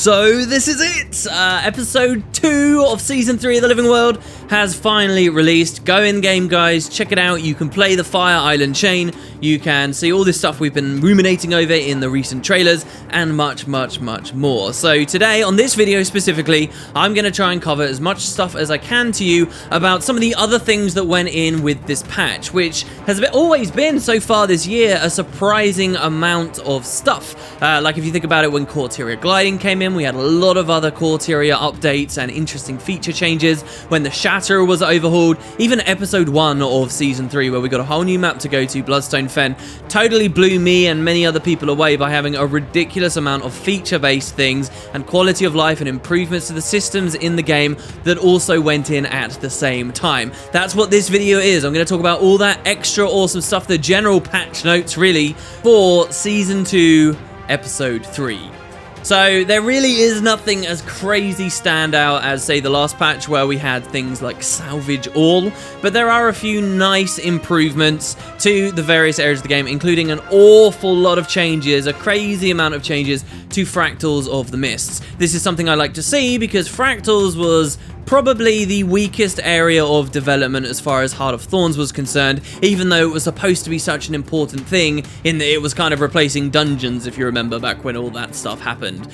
So this is it! Episode 2 of Season 3 of The Living World has finally released. Go in-game, guys. Check it out. You can play the Fire Island chain. You can see all this stuff we've been ruminating over in the recent trailers, and much, much, much more. So today, on this video specifically, I'm going to try and cover as much stuff as I can to you about some of the other things that went in with this patch, which has always been, so far this year, a surprising amount of stuff. Like if you think about it, when Corteria Gliding came in, we had a lot of other Corteria updates and interesting feature changes. When the Shatterer was overhauled, even episode 1 of Season 3, where we got a whole new map to go to, Bloodstone Fen, totally blew me and many other people away by having a ridiculous amount of feature-based things and quality of life and improvements to the systems in the game that also went in at the same time. That's what this video is. I'm going to talk about all that extra awesome stuff, the general patch notes, really, for Season 2, Episode 3. So there really is nothing as crazy standout as, say, the last patch where we had things like Salvage All, but there are a few nice improvements to the various areas of the game, including an awful lot of changes, a crazy amount of changes to Fractals of the Mists. This is something I like to see because Fractals was probably the weakest area of development as far as Heart of Thorns was concerned, even though it was supposed to be such an important thing in that it was kind of replacing dungeons, if you remember back when all that stuff happened.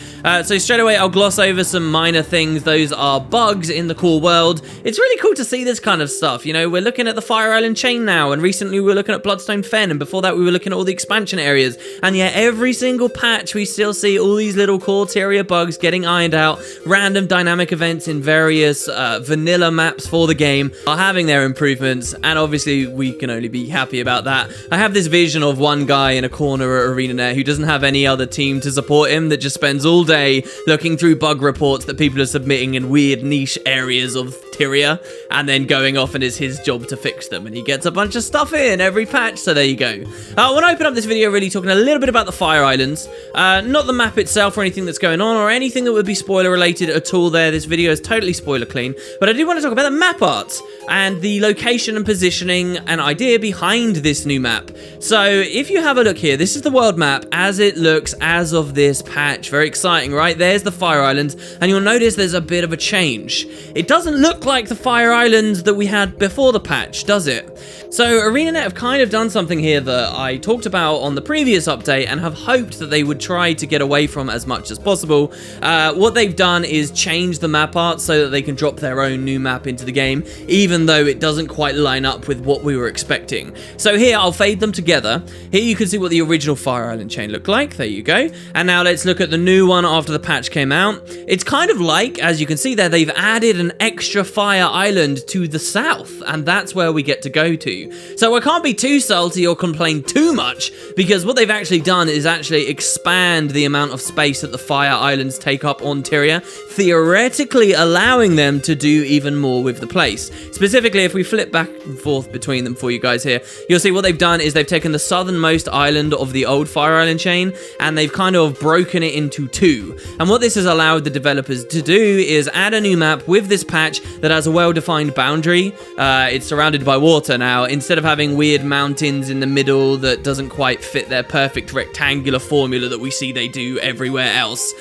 So straight away, I'll gloss over some minor things. Those are bugs in the core world. It's really cool to see this kind of stuff. You know, we're looking at the Fire Island chain now, and recently we were looking at Bloodstone Fen, and before that we were looking at all the expansion areas. And yet every single patch we still see all these little Corteria bugs getting ironed out. Random dynamic events in various vanilla maps for the game are having their improvements, and obviously we can only be happy about that. I have this vision of one guy in a corner at ArenaNet who doesn't have any other team to support him, that just spends all day looking through bug reports that people are submitting in weird niche areas of Tyria, and then going off and it's his job to fix them, and he gets a bunch of stuff in every patch. So there you go. I want to open up this video really talking a little bit about the Fire Islands, not the map itself or anything that's going on or anything that would be spoiler related at all there. This video is totally spoiler clean, but I do want to talk about the map art and the location and positioning and idea behind this new map. So if you have a look here, this is the world map as it looks as of this patch. Very exciting, right? There's the Fire Islands, and you'll notice there's a bit of a change. It doesn't look like the Fire Islands that we had before the patch, does it? So ArenaNet have kind of done something here that I talked about on the previous update and have hoped that they would try to get away from as much as possible. What they've done is change the map art so that they can drop their own new map into the game, even though it doesn't quite line up with what we were expecting. So here, I'll fade them together. Here you can see what the original Fire Island chain looked like. There you go. And now let's look at the new one after the patch came out. It's kind of like, as you can see there, they've added an extra Fire Island to the south, and that's where we get to go to. So I can't be too salty or complain too much, because what they've actually done is actually expand the amount of space that the Fire Islands take up on Tyria, theoretically allowing them to do even more with the place. Specifically, if we flip back and forth between them for you guys here, you'll see what they've done is they've taken the southernmost island of the old Fire Island chain, and they've kind of broken it into two. And what this has allowed the developers to do is add a new map with this patch that has a well-defined boundary. It's surrounded by water now, instead of having weird mountains in the middle that doesn't quite fit their perfect rectangular formula that we see they do everywhere else.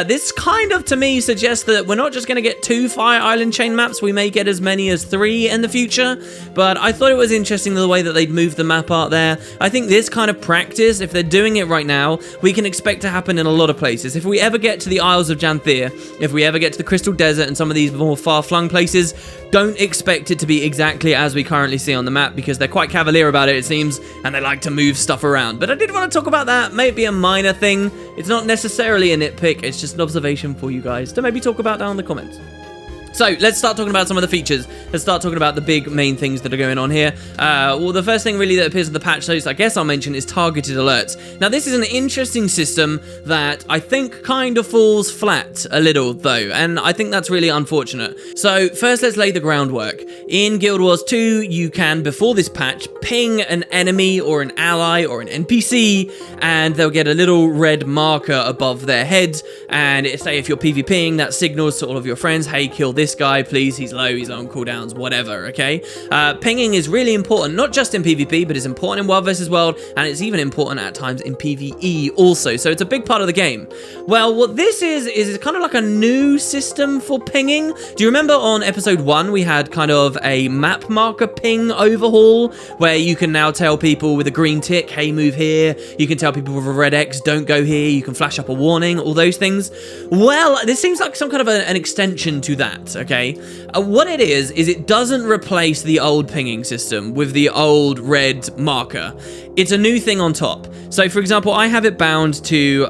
This kind of, to me, suggests that we're not just going to get 2 Fire Island chain maps, we may get as many as 3 in the future, but I thought it was interesting the way that they'd moved the map art there. I think this kind of practice, if they're doing it right now, we can expect to happen in a lot of places. If we ever get to the Isles of Janthir, if we ever get to the Crystal Desert and some of these more far-flung places, don't expect it to be exactly as we currently see on the map, because they're quite cavalier about it seems, and they like to move stuff around. But I did want to talk about that. Maybe a minor thing. It's not necessarily a nitpick, it's just an observation for you guys to maybe talk about down in the comments. So let's start talking about some of the features. Let's start talking about the big main things that are going on here. Well, the first thing really that appears in the patch notes, I guess I'll mention, is targeted alerts. Now, this is an interesting system that I think kind of falls flat a little, though, and I think that's really unfortunate. So first, let's lay the groundwork. In Guild Wars 2, you can, before this patch, ping an enemy or an ally or an NPC, and they'll get a little red marker above their heads, and say if you're PvPing, that signals to all of your friends, hey, kill this this guy, please, he's low on cooldowns, whatever, okay? Pinging is really important, not just in PvP, but it's important in World vs. World, and it's even important at times in PvE also, so it's a big part of the game. Well, what this is kind of like a new system for pinging. Do you remember on episode 1, we had kind of a map marker ping overhaul, where you can now tell people with a green tick, hey, move here. You can tell people with a red X, don't go here. You can flash up a warning, all those things. Well, this seems like some kind of an extension to that, okay? What it is it doesn't replace the old pinging system with the old red marker. It's a new thing on top. So, for example, I have it bound to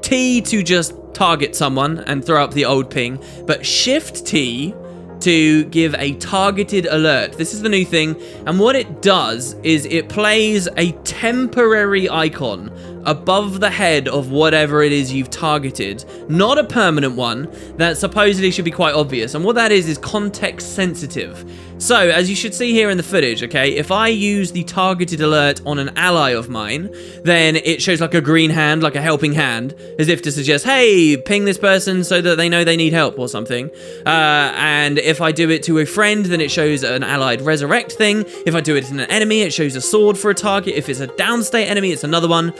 T to just target someone and throw up the old ping, but Shift T to give a targeted alert. This is the new thing, and what it does is it plays a temporary icon above the head of whatever it is you've targeted, not a permanent one that supposedly should be quite obvious. And what that is context sensitive. So, as you should see here in the footage, okay, if I use the targeted alert on an ally of mine, then it shows like a green hand, like a helping hand, as if to suggest, hey, ping this person so that they know they need help or something. And if I do it to a friend, then it shows an allied resurrect thing. If I do it to an enemy, it shows a sword for a target. If it's a downstate enemy, it's another one.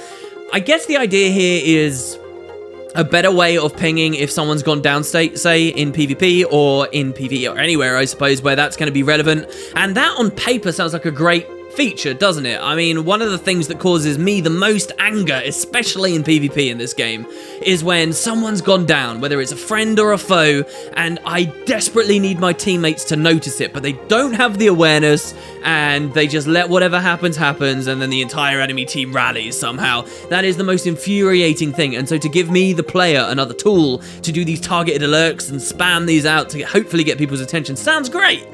I guess the idea here is a better way of pinging if someone's gone downstate, say, in PvP or in PvE or anywhere, I suppose, where that's going to be relevant. And that on paper sounds like a great feature, doesn't it? I mean, one of the things that causes me the most anger, especially in PvP in this game, is when someone's gone down, whether it's a friend or a foe, and I desperately need my teammates to notice it, but they don't have the awareness, and they just let whatever happens, and then the entire enemy team rallies somehow. That is the most infuriating thing, and so to give me, the player, another tool to do these targeted alerts and spam these out to hopefully get people's attention sounds great.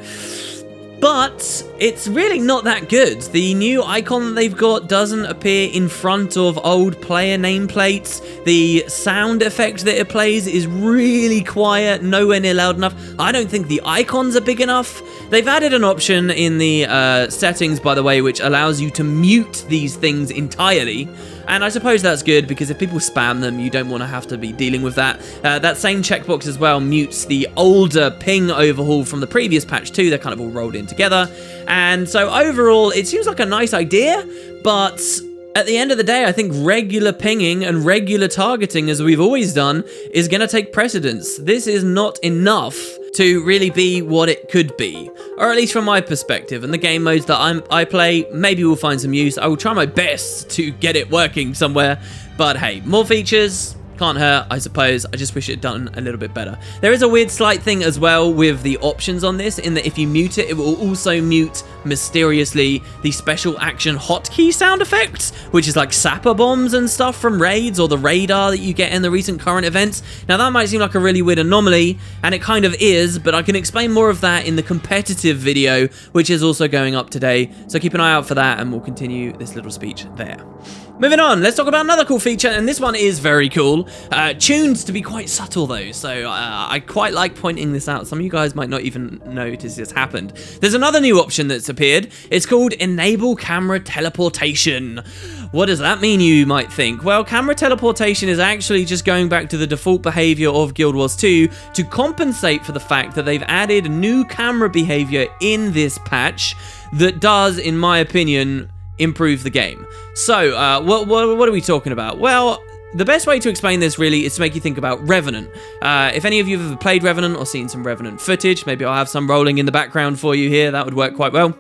But it's really not that good. The new icon that they've got doesn't appear in front of old player nameplates. The sound effect that it plays is really quiet, nowhere near loud enough. I don't think the icons are big enough. They've added an option in the settings, by the way, which allows you to mute these things entirely. And I suppose that's good, because if people spam them, you don't want to have to be dealing with that. That same checkbox as well mutes the older ping overhaul from the previous patch too. They're kind of all rolled in together. And so overall, it seems like a nice idea, but at the end of the day, I think regular pinging and regular targeting, as we've always done, is going to take precedence. This is not enough to really be what it could be, or at least from my perspective. And the game modes that I play, maybe we'll find some use. I will try my best to get it working somewhere, but hey, more features can't hurt, I suppose. I just wish it had done a little bit better. There is a weird slight thing as well with the options on this, in that if you mute it, it will also mute mysteriously the special action hotkey sound effects, which is like sapper bombs and stuff from raids, or the radar that you get in the recent current events. Now that might seem like a really weird anomaly, and it kind of is, but I can explain more of that in the competitive video, which is also going up today, so keep an eye out for that, and we'll continue this little speech there. Moving on, let's talk about another cool feature, and this one is very cool. Tuned to be quite subtle though, so I quite like pointing this out. Some of you guys might not even notice this happened. There's another new option that's appeared. It's called Enable Camera Teleportation. What does that mean, you might think? Well, camera teleportation is actually just going back to the default behavior of Guild Wars 2 to compensate for the fact that they've added new camera behavior in this patch that does, in my opinion, improve the game. So, what are we talking about? Well, the best way to explain this really is to make you think about Revenant. If any of you have ever played Revenant or seen some Revenant footage, maybe I'll have some rolling in the background for you here, that would work quite well.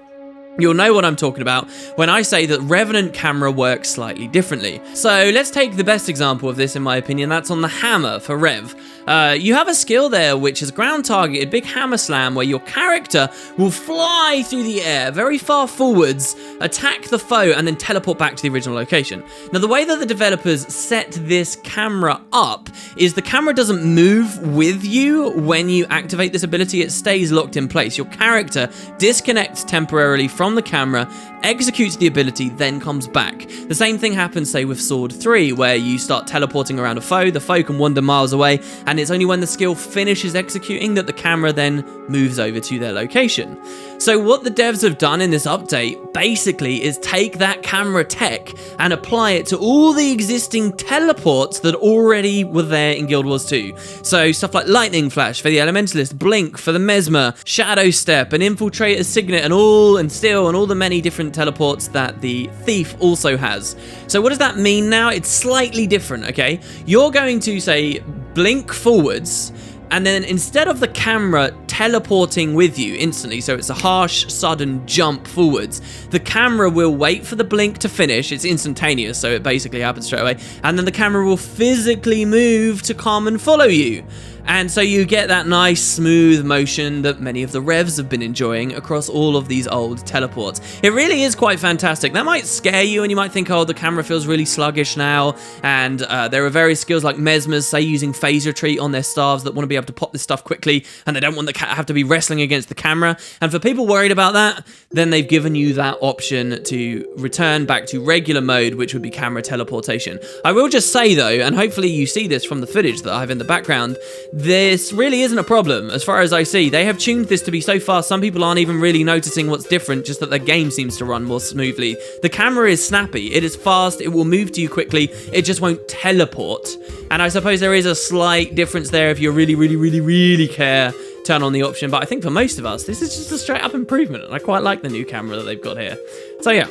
You'll know what I'm talking about when I say that Revenant camera works slightly differently. So let's take the best example of this, in my opinion. That's on the hammer for Rev. You have a skill there which is ground targeted, big hammer slam, where your character will fly through the air very far forwards, attack the foe, and then teleport back to the original location. Now, the way that the developers set this camera up is the camera doesn't move with you when you activate this ability. It stays locked in place. Your character disconnects temporarily from the camera, executes the ability, then comes back. The same thing happens, say, with Sword 3, where you start teleporting around a foe, the foe can wander miles away, and it's only when the skill finishes executing that the camera then moves over to their location. So what the devs have done in this update basically is take that camera tech and apply it to all the existing teleports that already were there in Guild Wars 2. So stuff like Lightning Flash for the Elementalist, Blink for the Mesmer, Shadow Step, and Infiltrator's Signet, and Steel, and all the many different teleports that the Thief also has. So what does that mean now? It's slightly different, okay? You're going to, say, blink forwards, and then instead of the camera teleporting with you instantly, so it's a harsh, sudden jump forwards, the camera will wait for the blink to finish. It's instantaneous, so it basically happens straight away. And then the camera will physically move to come and follow you. And so you get that nice smooth motion that many of the revs have been enjoying across all of these old teleports. It really is quite fantastic. That might scare you and you might think, oh, the camera feels really sluggish now. And there are various skills like Mesmers, say using phase retreat on their staves that want to be able to pop this stuff quickly and they don't want the cat have to be wrestling against the camera. And for people worried about that, then they've given you that option to return back to regular mode, which would be camera teleportation. I will just say though, and hopefully you see this from the footage that I have in the background, this really isn't a problem as far as I see. They have tuned this to be so fast, some people aren't even really noticing what's different, just that the game seems to run more smoothly. The camera is snappy, it is fast, it will move to you quickly, it just won't teleport. And I suppose there is a slight difference there if you really care, turn on the option. But I think for most of us, this is just a straight up improvement, and I quite like the new camera that they've got here. So yeah.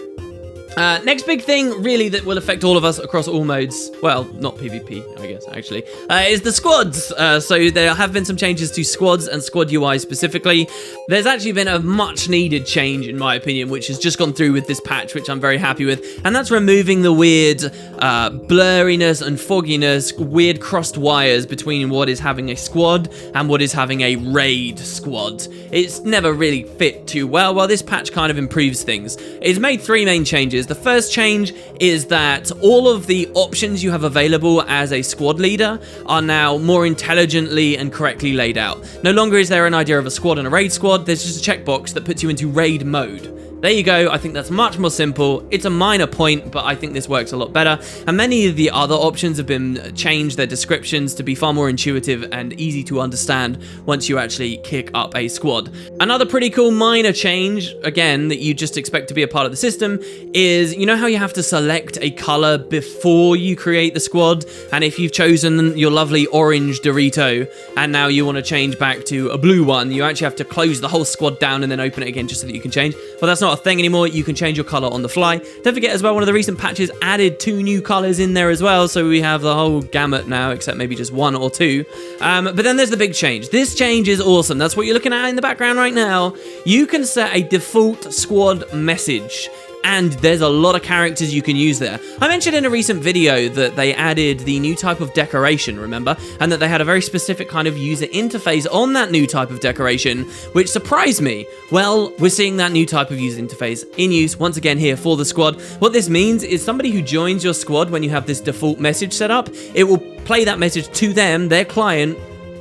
Next big thing, really, that will affect all of us across all modes, well, not PvP, I guess, actually, is the squads. So there have been some changes to squads and squad UI specifically. There's actually been a much needed change, in my opinion, which has just gone through with this patch, which I'm very happy with, and that's removing the weird blurriness and fogginess, weird crossed wires between what is having a squad and what is having a raid squad. It's never really fit too well. Well, this patch kind of improves things. It's made three main changes. The first change is that all of the options you have available as a squad leader are now more intelligently and correctly laid out. No longer is there an idea of a squad and a raid squad, there's just a checkbox that puts you into raid mode. There you go, I think that's much more simple. It's a minor point, but I think this works a lot better. And many of the other options have been changed, their descriptions, to be far more intuitive and easy to understand once you actually kick up a squad. Another pretty cool minor change, again, that you just expect to be a part of the system, is, you know how you have to select a color before you create the squad? And if you've chosen your lovely orange Dorito, and now you want to change back to a blue one, you actually have to close the whole squad down and then open it again just so that you can change. Well, that's not a thing anymore. You can change your color on the fly. Don't forget as well, one of the recent patches added 2 new colors in there as well, so we have the whole gamut now, except maybe just 1 or 2. But then there's the big change. This change is awesome. That's what you're looking at in the background right now. You can set a default squad message, and there's a lot of characters you can use there. I mentioned in a recent video that they added the new type of decoration, remember? And that they had a very specific kind of user interface on that new type of decoration, which surprised me. Well, we're seeing that new type of user interface in use once again here for the squad. What this means is somebody who joins your squad when you have this default message set up, it will play that message to them, their client,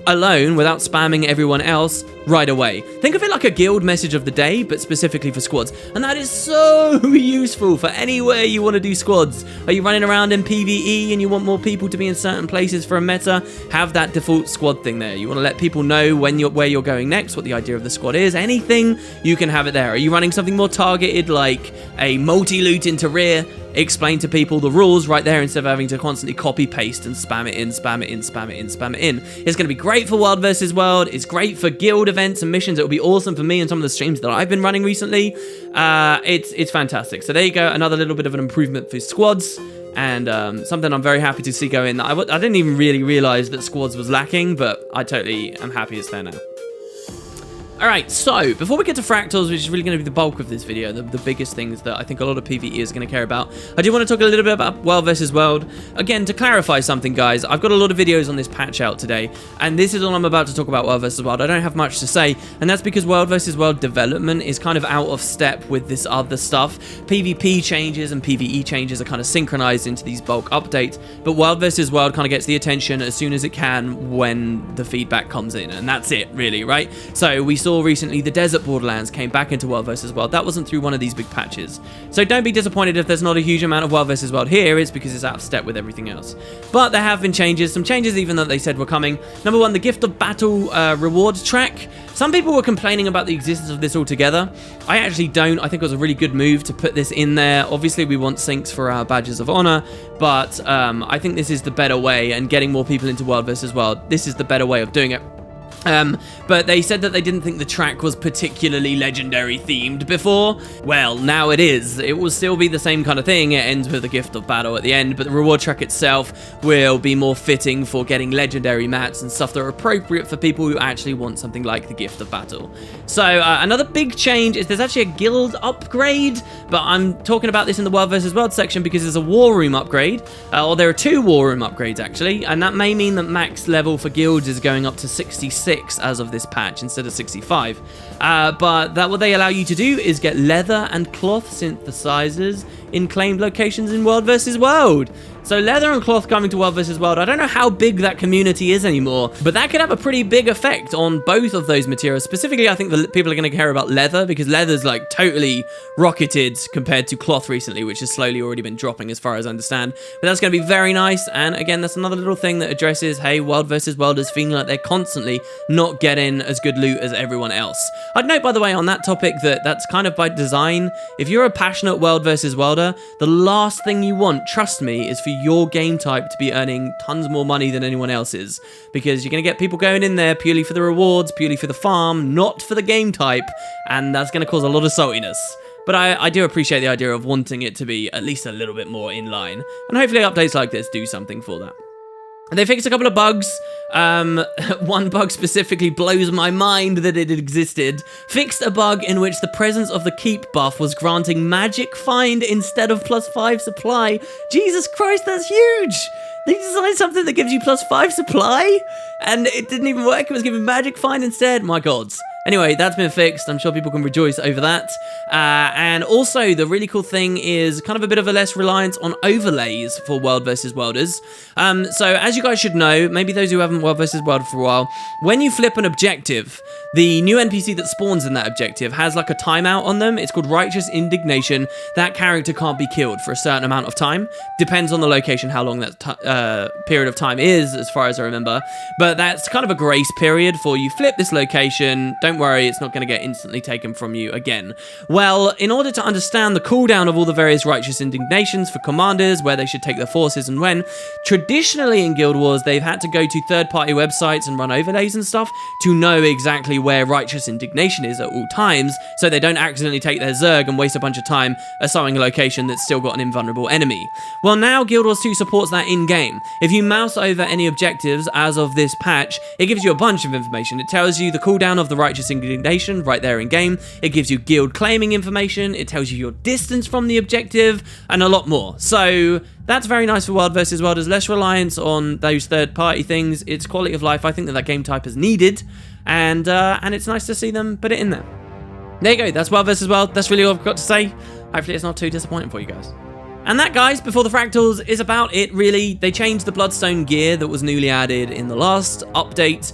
alone without spamming everyone else right away. Think of it like a guild message of the day, but specifically for squads. And that is so useful for anywhere you want to do squads. Are you running around in PvE and you want more people to be in certain places for a meta? Have that default squad thing there. You want to let people know where you're going next, what the idea of the squad is, anything, you can have it there. Are you running something more targeted like a multi-loot into rear? Explain to people the rules right there instead of having to constantly copy paste and spam it in, spam it in, spam it in, spam it in. It's going to be great for World vs. World. It's great for guild events and missions. It will be awesome for me and some of the streams that I've been running recently. It's fantastic. So there you go, another little bit of an improvement for squads, and something I'm very happy to see go in. I didn't even really realize that squads was lacking, but I totally am happy it's there now. Alright, so before we get to fractals, which is really going to be the bulk of this video, the biggest things that I think a lot of PvE is going to care about, I do want to talk a little bit about World vs. World. Again, to clarify something, guys, I've got a lot of videos on this patch out today, and this is all I'm about to talk about World vs. World. I don't have much to say, and that's because World vs. World development is kind of out of step with this other stuff. PvP changes and PvE changes are kind of synchronized into these bulk updates, but World vs. World kind of gets the attention as soon as it can when the feedback comes in, and that's it, really, right? So we saw saw recently the Desert Borderlands came back into World vs. World. That wasn't through one of these big patches. So don't be disappointed if there's not a huge amount of World vs. World here. It's because it's out of step with everything else. But there have been changes, some changes even that they said were coming. Number one, the Gift of Battle rewards track. Some people were complaining about the existence of this altogether. I actually don't. I think it was a really good move to put this in there. Obviously, we want syncs for our badges of honor, but I think this is the better way, and getting more people into World vs. World, this is the better way of doing it. But they said that they didn't think the track was particularly legendary themed before. Well, now it is. It will still be the same kind of thing. It ends with a Gift of Battle at the end, but the reward track itself will be more fitting for getting legendary mats and stuff that are appropriate for people who actually want something like the Gift of Battle. So another big change is there's actually a guild upgrade, but I'm talking about this in the World vs. World section because there's a War Room upgrade, or there are 2 War Room upgrades actually, and that may mean that max level for guilds is going up to 66 as of this patch instead of 65. But what they allow you to do is get leather and cloth synthesizers in claimed locations in World vs. World. So leather and cloth coming to World vs. World. I don't know how big that community is anymore, but that could have a pretty big effect on both of those materials. Specifically, I think the people are going to care about leather because leather's like totally rocketed compared to cloth recently, which has slowly already been dropping as far as I understand. But that's going to be very nice. And again, that's another little thing that addresses, hey, World vs. World is feeling like they're constantly not getting as good loot as everyone else. I'd note, by the way, on that topic that that's kind of by design. If you're a passionate World vs. Worlder, the last thing you want, trust me, is for your game type to be earning tons more money than anyone else's, because you're going to get people going in there purely for the rewards, purely for the farm, not for the game type, and that's going to cause a lot of saltiness. But I do appreciate the idea of wanting it to be at least a little bit more in line, and hopefully updates like this do something for that. They fixed a couple of bugs. One bug specifically blows my mind that it existed. Fixed a bug in which the presence of the keep buff was granting magic find instead of +5 supply. Jesus Christ, that's huge! They designed something that gives you +5 supply, and it didn't even work. It was giving magic find instead. My gods. Anyway, that's been fixed. I'm sure people can rejoice over that. And also, the really cool thing is kind of a bit of a less reliance on overlays for World vs. Worlders. So, as you guys should know, maybe those who haven't World vs. World for a while, when you flip an objective, the new NPC that spawns in that objective has like a timeout on them. It's called Righteous Indignation. That character can't be killed for a certain amount of time. Depends on the location how long that period of time is, as far as I remember. But that's kind of a grace period for you flip this location. Don't worry, it's not going to get instantly taken from you again. Well, in order to understand the cooldown of all the various Righteous Indignations for commanders, where they should take their forces and when, traditionally in Guild Wars, they've had to go to third-party websites and run overlays and stuff to know exactly where Righteous Indignation is at all times, so they don't accidentally take their Zerg and waste a bunch of time assigning a location that's still got an invulnerable enemy. Well, now Guild Wars 2 supports that in-game. If you mouse over any objectives as of this patch, it gives you a bunch of information. It tells you the cooldown of the Righteous Indignation right there in-game. It gives you guild claiming information. It tells you your distance from the objective, and a lot more. So that's very nice for World vs. World. There's less reliance on those third-party things. It's quality of life. I think that game type is needed, and it's nice to see them put it in there. There you go. That's World vs. World. That's really all I've got to say. Hopefully it's not too disappointing for you guys. And that, guys, before the fractals, is about it, really. They changed the Bloodstone gear that was newly added in the last update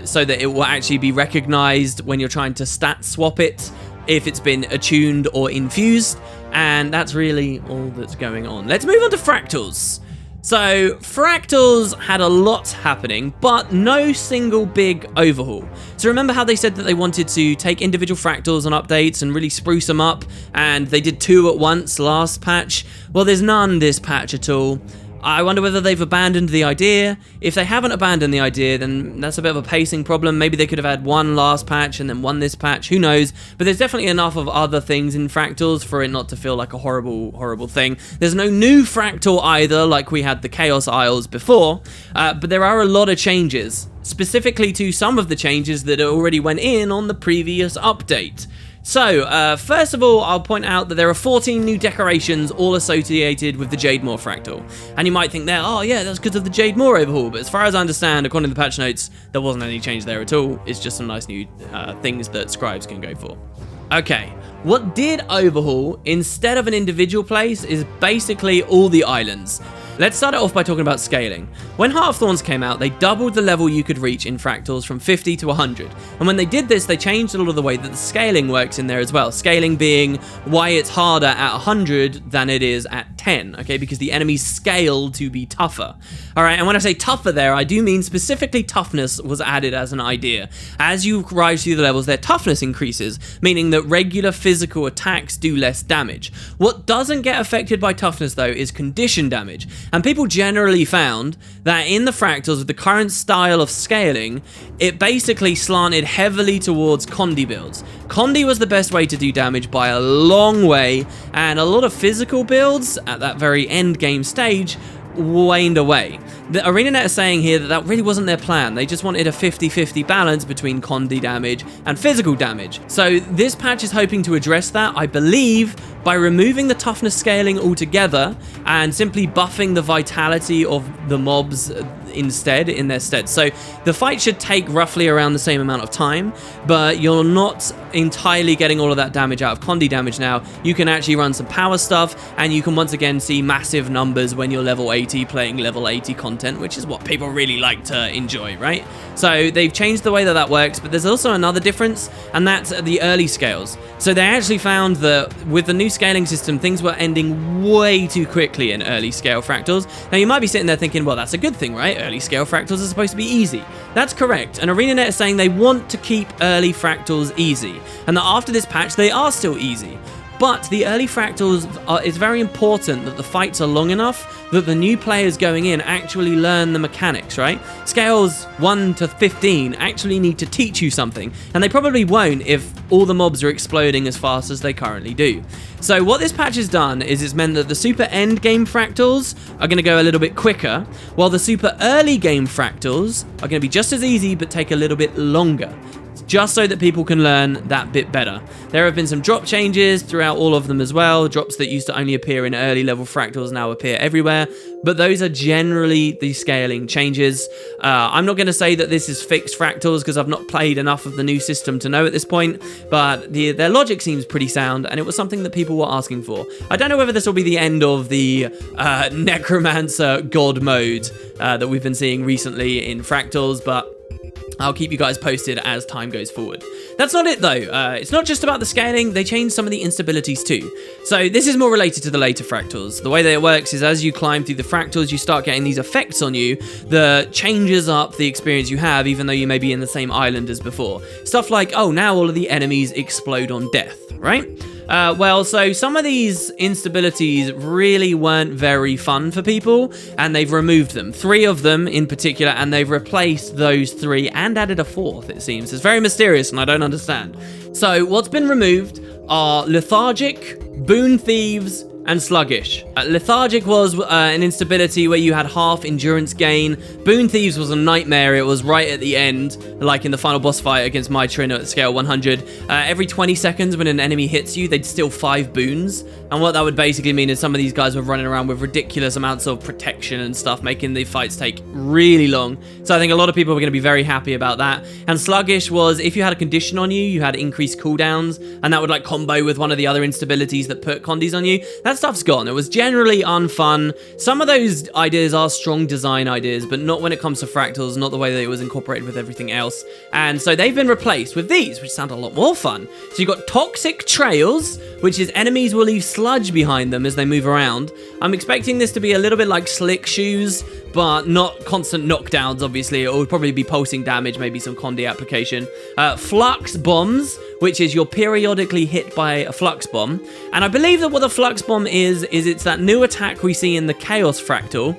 so that it will actually be recognized when you're trying to stat swap it if it's been attuned or infused. And that's really all that's going on. Let's move on to fractals. So, fractals had a lot happening, but no single big overhaul. So remember how they said that they wanted to take individual fractals and updates and really spruce them up, and they did 2 at once last patch? Well, there's none this patch at all. I wonder whether they've abandoned the idea. If they haven't abandoned the idea, then that's a bit of a pacing problem. Maybe they could have had 1 last patch and then 1 this patch. Who knows? But there's definitely enough of other things in fractals for it not to feel like a horrible, horrible thing. There's no new fractal either, like we had the Chaos Isles before. But there are a lot of changes, specifically to some of the changes that already went in on the previous update. So, first of all, I'll point out that there are 14 new decorations all associated with the Jade Maw fractal. And you might think there, oh yeah, that's because of the Jade Maw overhaul, but as far as I understand, according to the patch notes, there wasn't any change there at all. It's just some nice new things that scribes can go for. Okay, what did overhaul, instead of an individual place, is basically all the islands. Let's start it off by talking about scaling. When Heart of Thorns came out, they doubled the level you could reach in fractals from 50 to 100. And when they did this, they changed a lot of the way that the scaling works in there as well. Scaling being why it's harder at 100 than it is at 10, okay? Because the enemies scale to be tougher. All right, and when I say tougher there, I do mean specifically toughness was added as an idea. As you rise through the levels, their toughness increases, meaning that regular physical attacks do less damage. What doesn't get affected by toughness, though, is condition damage. And people generally found that in the fractals, with the current style of scaling, it basically slanted heavily towards Condi builds. Condi was the best way to do damage by a long way, and a lot of physical builds at that very end game stage waned away. The ArenaNet is saying here that that really wasn't their plan. They just wanted a 50-50 balance between Condi damage and physical damage. So this patch is hoping to address that, I believe, by removing the toughness scaling altogether and simply buffing the vitality of the mobs in their stead. So the fight should take roughly around the same amount of time, but you're not entirely getting all of that damage out of Condi damage now. You can actually run some power stuff, and you can once again see massive numbers when you're level 80 playing level 80 content, which is what people really like to enjoy, right? So they've changed the way that that works, but there's also another difference, and that's at the early scales. So they actually found that with the new scaling system, things were ending way too quickly in early scale fractals. Now you might be sitting there thinking, well, that's a good thing, right? Early scale fractals are supposed to be easy. That's correct, and ArenaNet is saying they want to keep early fractals easy, and that after this patch they are still easy. But the early fractals, it's very important that the fights are long enough that the new players going in actually learn the mechanics, right? Scales 1 to 15 actually need to teach you something, and they probably won't if all the mobs are exploding as fast as they currently do. So what this patch has done is it's meant that the super end game fractals are going to go a little bit quicker, while the super early game fractals are going to be just as easy but take a little bit longer, just so that people can learn that bit better. There have been some drop changes throughout all of them as well. Drops that used to only appear in early level fractals now appear everywhere, but those are generally the scaling changes. I'm not going to say that this is fixed fractals because I've not played enough of the new system to know at this point, but their logic seems pretty sound, and it was something that people were asking for. I don't know whether this will be the end of the Necromancer God mode that we've been seeing recently in fractals, but I'll keep you guys posted as time goes forward. That's not it though. It's not just about the scaling, they changed some of the instabilities too. So this is more related to the later fractals. The way that it works is as you climb through the fractals, you start getting these effects on you that changes up the experience you have, even though you may be in the same island as before. Stuff like, oh, now all of the enemies explode on death, right? Well, so some of these instabilities really weren't very fun for people, and they've removed them. 3 of them in particular, and they've replaced those 3 and added a 4th, it seems. It's very mysterious, and I don't understand. So what's been removed are Lethargic, Boon Thieves, and Sluggish. Lethargic was an instability where you had half endurance gain. Boon Thieves was a nightmare. It was right at the end, like in the final boss fight against Mitrin at scale 100. Every 20 seconds when an enemy hits you, they'd steal 5 boons. And what that would basically mean is some of these guys were running around with ridiculous amounts of protection and stuff, making the fights take really long. So I think a lot of people were going to be very happy about that. And Sluggish was, if you had a condition on you, you had increased cooldowns, and that would like combo with one of the other instabilities that put condis on you. That stuff's gone. It was generally unfun. Some of those ideas are strong design ideas, but not when it comes to fractals, not the way that it was incorporated with everything else. And so they've been replaced with these, which sound a lot more fun. So you've got Toxic Trails, which is enemies will leave sludge behind them as they move around. I'm expecting this to be a little bit like Slick Shoes, but not constant knockdowns, obviously. It would probably be pulsing damage, maybe some Condi application. Flux Bombs, which is you're periodically hit by a Flux Bomb. And I believe that what the Flux Bomb is it's that new attack we see in the Chaos Fractal,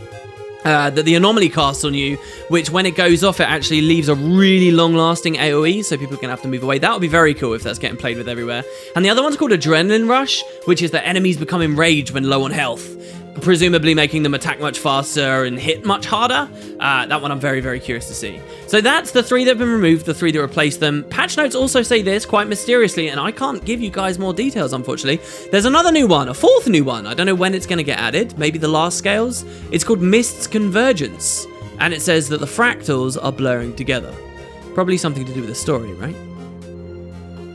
that the Anomaly casts on you, which when it goes off, it actually leaves a really long-lasting AoE, so people can have to move away. That would be very cool if that's getting played with everywhere. And the other one's called Adrenaline Rush, which is that enemies become enraged when low on health, presumably making them attack much faster and hit much harder. That one I'm very, very curious to see. So that's the 3 that have been removed, the 3 that replaced them. Patch notes also say this quite mysteriously, and I can't give you guys more details, unfortunately. There's another new one, a 4th new one. I don't know when it's going to get added, maybe the last scales. It's called Mist's Convergence, and it says that the fractals are blurring together. Probably something to do with the story, right?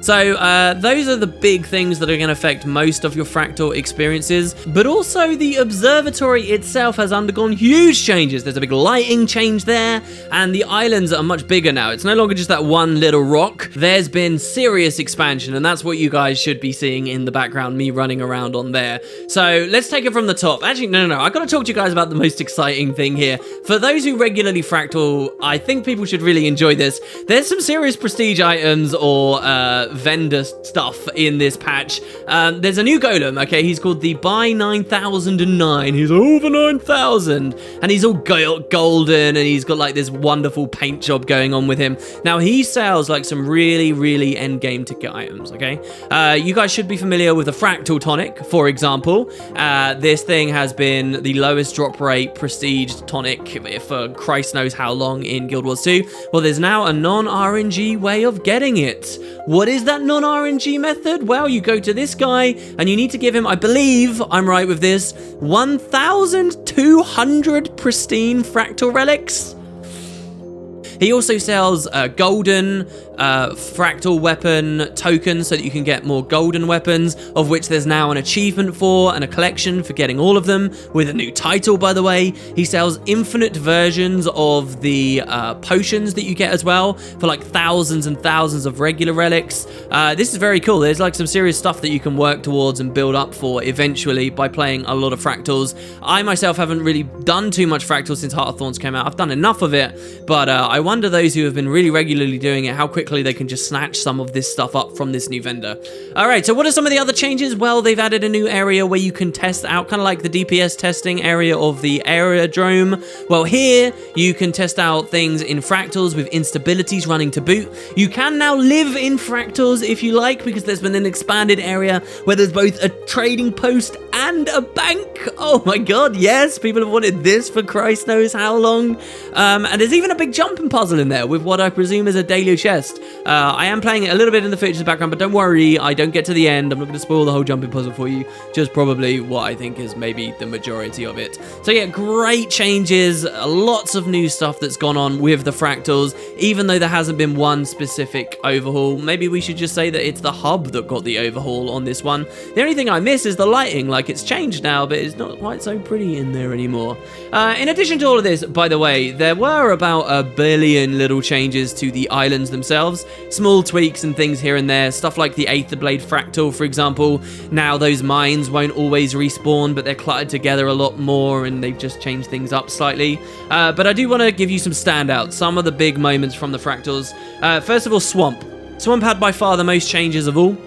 So those are the big things that are going to affect most of your fractal experiences, but also the observatory itself has undergone huge changes. There's a big lighting change there, and the islands are much bigger now. It's no longer just that one little rock. There's been serious expansion, and that's what you guys should be seeing in the background, me running around on there. So let's take it from the top. Actually, no. I've got to talk to you guys about the most exciting thing here. For those who regularly fractal, I think people should really enjoy this. There's some serious prestige items or vendor stuff in this patch. There's a new golem, okay? He's called the Buy 9009. He's over 9,000, and he's all golden, and he's got like this wonderful paint job going on with him. Now, he sells like some really end game ticket items, okay? You guys should be familiar with the Fractal Tonic, for example. This thing has been the lowest drop rate prestige tonic for Christ knows how long in Guild Wars 2. Well, there's now a non-RNG way of getting it. What is that non-RNG method? Well, you go to this guy and you need to give him, I believe I'm right with this, 1,200 pristine fractal relics. He also sells golden fractal weapon tokens so that you can get more golden weapons, of which there's now an achievement for and a collection for getting all of them, with a new title, by the way. He sells infinite versions of the potions that you get as well, for like thousands and thousands of regular relics. This is very cool. There's like some serious stuff that you can work towards and build up for eventually by playing a lot of fractals. I myself haven't really done too much fractals since Heart of Thorns came out. I've done enough of it, but I wonder those who have been really regularly doing it, how quickly they can just snatch some of this stuff up from this new vendor. All right, so what are some of the other changes? Well, they've added a new area where you can test out, kind of like the DPS testing area of the aerodrome. Well, here you can test out things in fractals with instabilities running to boot. You can now live in fractals if you like, because there's been an expanded area where there's both a trading post and a bank. Oh my god, yes, people have wanted this for Christ knows how long. And there's even a big jumping puzzle in there with what I presume is a daily chest. I am playing it a little bit in the features background, but don't worry, I don't get to the end. I'm not going to spoil the whole jumping puzzle for you, just probably what I think is maybe the majority of it. So yeah, great changes, lots of new stuff that's gone on with the fractals, even though there hasn't been one specific overhaul. Maybe we should just say that it's the hub that got the overhaul on this one. The only thing I miss is the lighting. Like, it's changed now, but it's not quite so pretty in there anymore. In addition to all of this, by the way, there were about 1 billion little changes to the islands themselves. Small tweaks and things here and there. Stuff like the Aether Blade Fractal, for example. Now those mines won't always respawn, but they're cluttered together a lot more, and they've just changed things up slightly. But I do want to give you some standouts, some of the big moments from the fractals. First of all, Swamp. Swamp had by far the most changes of all.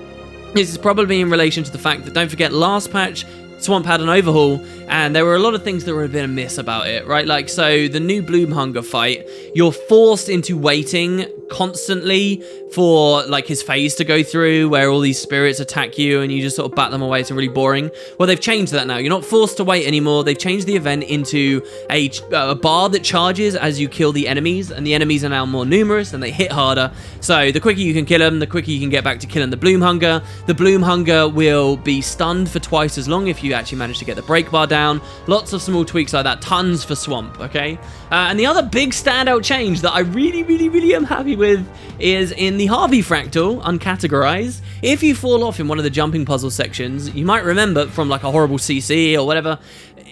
This is probably in relation to the fact that, don't forget, last patch, Swamp had an overhaul, and there were a lot of things that were a bit amiss about it, right? Like, so the new Bloomhunger fight, you're forced into waiting constantly for like his phase to go through, where all these spirits attack you and you just sort of bat them away. It's really boring. Well, they've changed that now. You're not forced to wait anymore. They've changed the event into a bar that charges as you kill the enemies, and the enemies are now more numerous and they hit harder. So the quicker you can kill them, the quicker you can get back to killing the Bloomhunger. The Bloomhunger will be stunned for twice as long if you actually manage to get the break bar down. Lots of small tweaks like that. Tons for Swamp, okay? And the other big standout change that I really am happy with is in the Harvey Fractal, Uncategorized. If you fall off in one of the jumping puzzle sections, you might remember from like a horrible CC or whatever,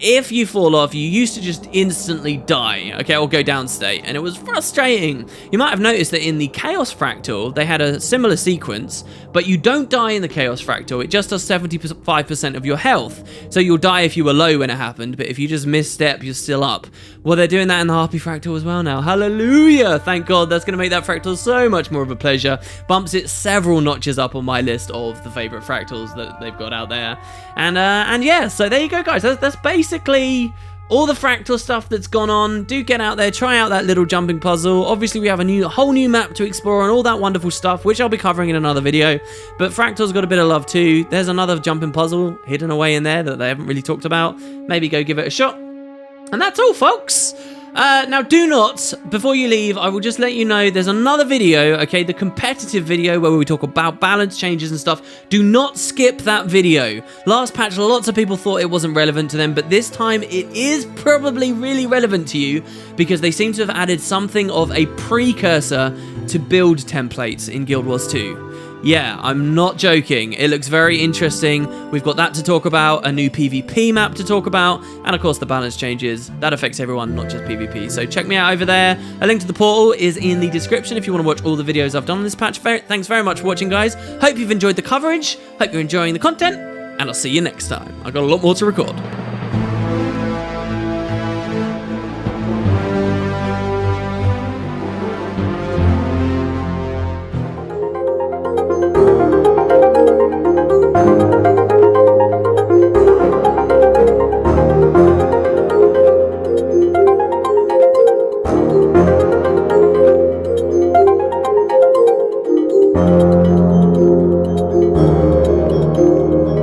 if you fall off, you used to just instantly die, okay, or go down state, and it was frustrating. You might have noticed that in the Chaos Fractal, they had a similar sequence, but you don't die in the Chaos Fractal. It just does 75% of your health, so you'll die if you were low when it happened, but if you just misstep, you're still up. Well, they're doing that in the Harpy Fractal as well now. Hallelujah! Thank God, that's going to make that fractal so much more of a pleasure. Bumps it several notches up on my list of the favorite fractals that they've got out there. And yeah, so there you go, guys. That's basically all the fractal stuff that's gone on. Do get out there, try out that little jumping puzzle. Obviously, we have a whole new map to explore and all that wonderful stuff, which I'll be covering in another video. But fractal's got a bit of love too. There's another jumping puzzle hidden away in there that they haven't really talked about. Maybe go give it a shot. And that's all, folks. Now, do not, before you leave, I will just let you know there's another video, okay, the competitive video where we talk about balance changes and stuff. Do not skip that video. Last patch, lots of people thought it wasn't relevant to them, but this time it is probably really relevant to you because they seem to have added something of a precursor to build templates in Guild Wars 2. Yeah, I'm not joking. It looks very interesting. We've got that to talk about, a new PvP map to talk about, and of course the balance changes. That affects everyone, not just PvP. So check me out over there. A link to the portal is in the description if you want to watch all the videos I've done on this patch. Thanks very much for watching, guys. Hope you've enjoyed the coverage. Hope you're enjoying the content, and I'll see you next time. I've got a lot more to record.